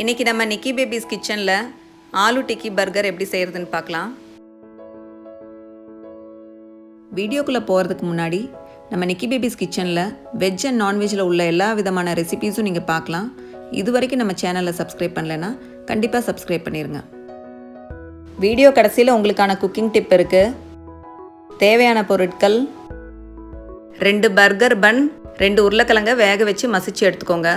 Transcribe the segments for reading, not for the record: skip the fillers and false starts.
இன்றைக்கி நம்ம நிக்கி பேபிஸ் கிச்சனில் ஆலு டிக்கி பர்கர் எப்படி செய்கிறதுன்னு பார்க்கலாம். வீடியோக்குள்ளே போகிறதுக்கு முன்னாடி நம்ம நிக்கி பேபிஸ் கிச்சனில் வெஜ் அண்ட் நான்வெஜ்ஜில் உள்ள எல்லா விதமான ரெசிபீஸும் நீங்கள் பார்க்கலாம். இது வரைக்கும் நம்ம சேனலில் சப்ஸ்கிரைப் பண்ணலைன்னா கண்டிப்பாக சப்ஸ்கிரைப் பண்ணிடுங்க. வீடியோ கடைசியில் உங்களுக்கான குக்கிங் டிப் இருக்குது. தேவையான பொருட்கள்: 2 பர்கர் பன், 2 உருளைக்கிழங்க வேக வச்சு மசிச்சு எடுத்துக்கோங்க.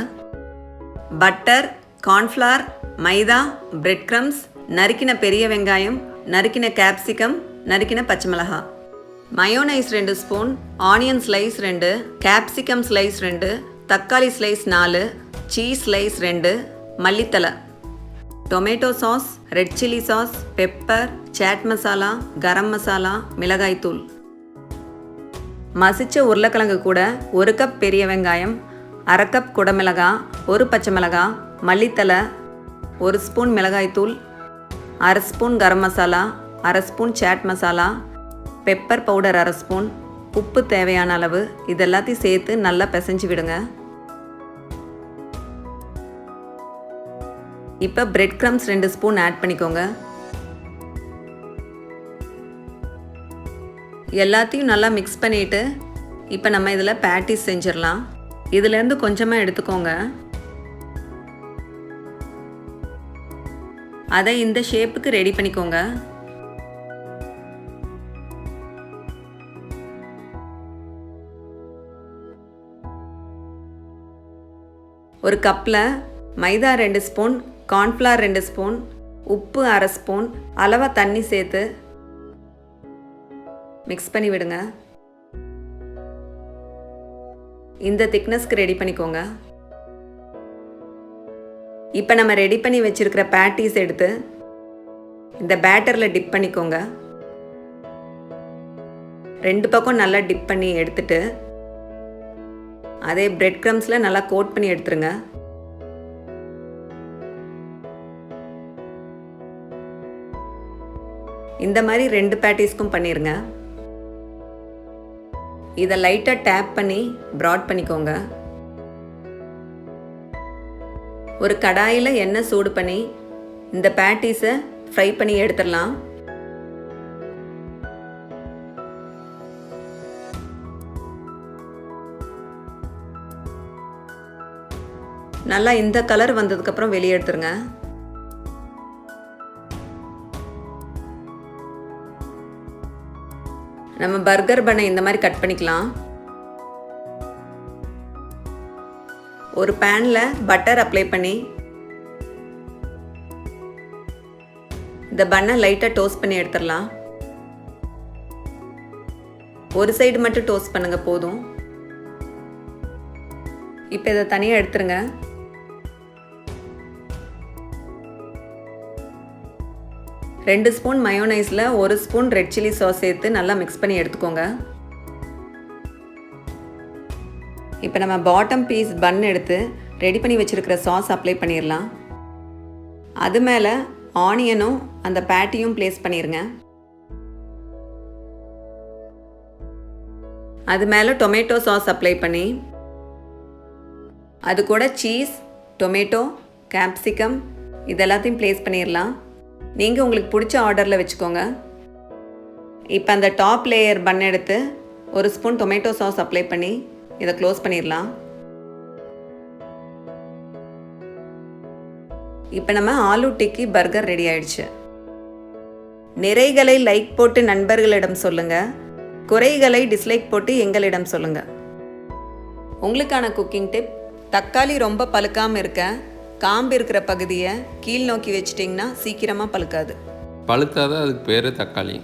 Butter, cornflour, maida, bread crumbs, நறுக்கின பெரிய வெங்காயம், நறுக்கின கேப்சிகம், நறுக்கின பச்சை மிளகாய், mayonnaise 2 spoon, onion slice 2, capsicum slice 2, தக்காளி ஸ்லைஸ் 4, சீஸ் ஸ்லைஸ் 2, மல்லித்தலை, tomato sauce, red chilli sauce, pepper, chaat masala, garam masala, மிளகாய்த்தூள். மசிச்ச உருளைக்கிழங்கு கூட 1 கப் பெரிய வெங்காயம், 1/2 கப் குடமிளகாய், 1 பச்சை மிளகாய், மல்லித்தலை, 1 ஸ்பூன் மிளகாய்த்தூள், 1/2 spoon garam masala, 1/2 spoon chaat masala, pepper powder 1/2 spoon, உப்பு தேவையான அளவு. இது எல்லாத்தையும் சேர்த்து நல்லா பிசைஞ்சு விடுங்க. இப்போ பிரெட் கிரம்ஸ் 2 ஸ்பூன் ஆட் பண்ணிக்கோங்க. எல்லாத்தையும் நல்லா மிக்ஸ் பண்ணிவிட்டு இப்போ நம்ம இதில் பேட்டிஸ் செஞ்சிடலாம். இதிலேருந்து கொஞ்சமாக எடுத்துக்கோங்க. அதை இந்த ஷேப்புக்கு ரெடி பண்ணிக்கோங்க. ஒரு கப்பில் மைதா 2 ஸ்பூன், கார்ன்ஃப்ளவர் 2 ஸ்பூன், உப்பு 1/2 ஸ்பூன், அளவாக தண்ணி சேர்த்து மிக்ஸ் பண்ணி விடுங்க. இந்த திக்னஸ்க்கு ரெடி பண்ணிக்கோங்க. இப்போ நம்ம ரெடி பண்ணி வச்சிருக்கிற பேட்டிஸ் எடுத்து இந்த பேட்டரில் டிப் பண்ணிக்கோங்க. 2 பக்கம் நல்லா டிப் பண்ணி எடுத்துட்டு அதே பிரெட் கிரம்ஸில் நல்லா கோட் பண்ணி எடுத்துருங்க. இந்த மாதிரி 2 பேட்டிஸ்க்கும் பண்ணிடுங்க. இதை லைட்டாக டேப் பண்ணி ப்ராட் பண்ணிக்கோங்க. ஒரு கடாயில் எண்ணெய் சூடு பண்ணி இந்த பேட்டிஸை ஃப்ரை பண்ணி எடுத்துடலாம். நல்லா இந்த கலர் வந்ததுக்கப்புறம் வெளியே எடுத்துருங்க. நம்ம பர்கர் பண்ணை இந்த மாதிரி கட் பண்ணிக்கலாம். ஒரு பேனில் பட்டர் அப்ளை பண்ணி இந்த பன்னை லைட்டாக டோஸ்ட் பண்ணி எடுத்துடலாம். ஒரு சைடு மட்டும் டோஸ்ட் பண்ணுங்க போதும். இப்போ இதை தனியாக எடுத்துருங்க. ரெண்டு ஸ்பூன் மயோனைஸில் 1 ஸ்பூன் ரெட் சில்லி சாஸ் சேர்த்து நல்லா மிக்ஸ் பண்ணி எடுத்துக்கோங்க. இப்போ நம்ம பாட்டம் பீஸ் பன் எடுத்து ரெடி பண்ணி வச்சுருக்கிற சாஸ் அப்ளை பண்ணிடலாம். அது மேலே ஆனியனும் அந்த பேட்டியும் ப்ளேஸ் பண்ணிடுங்க. அது மேலே டொமேட்டோ சாஸ் அப்ளை பண்ணி அது கூட சீஸ், டொமேட்டோ, கேப்சிகம் இதெல்லாத்தையும் ப்ளேஸ் பண்ணிடலாம். நீங்கள் உங்களுக்கு பிடிச்ச ஆர்டரில் வச்சுக்கோங்க. இப்போ அந்த டாப் லேயர் பன் எடுத்து 1 ஸ்பூன் டொமேட்டோ சாஸ் அப்ளை பண்ணி இதை க்ளோஸ் பண்ணிடலாம். இப்போ நம்ம ஆலு டிக்கி பர்கர் ரெடி ஆயிடுச்சு. நிறைகளை லைக் போட்டு நண்பர்களிடம் சொல்லுங்கள், குறைகளை டிஸ்லைக் போட்டு எங்களிடம் சொல்லுங்கள். உங்களுக்கான குக்கிங் டிப்: தக்காளி ரொம்ப பழுக்காமல் இருக்க காம்பு இருக்கிற பகுதியை கீழ் நோக்கி வச்சிட்டிங்கன்னா சீக்கிரமாக பழுக்காது. பழுத்தாதான் அதுக்கு பேர் தக்காளி.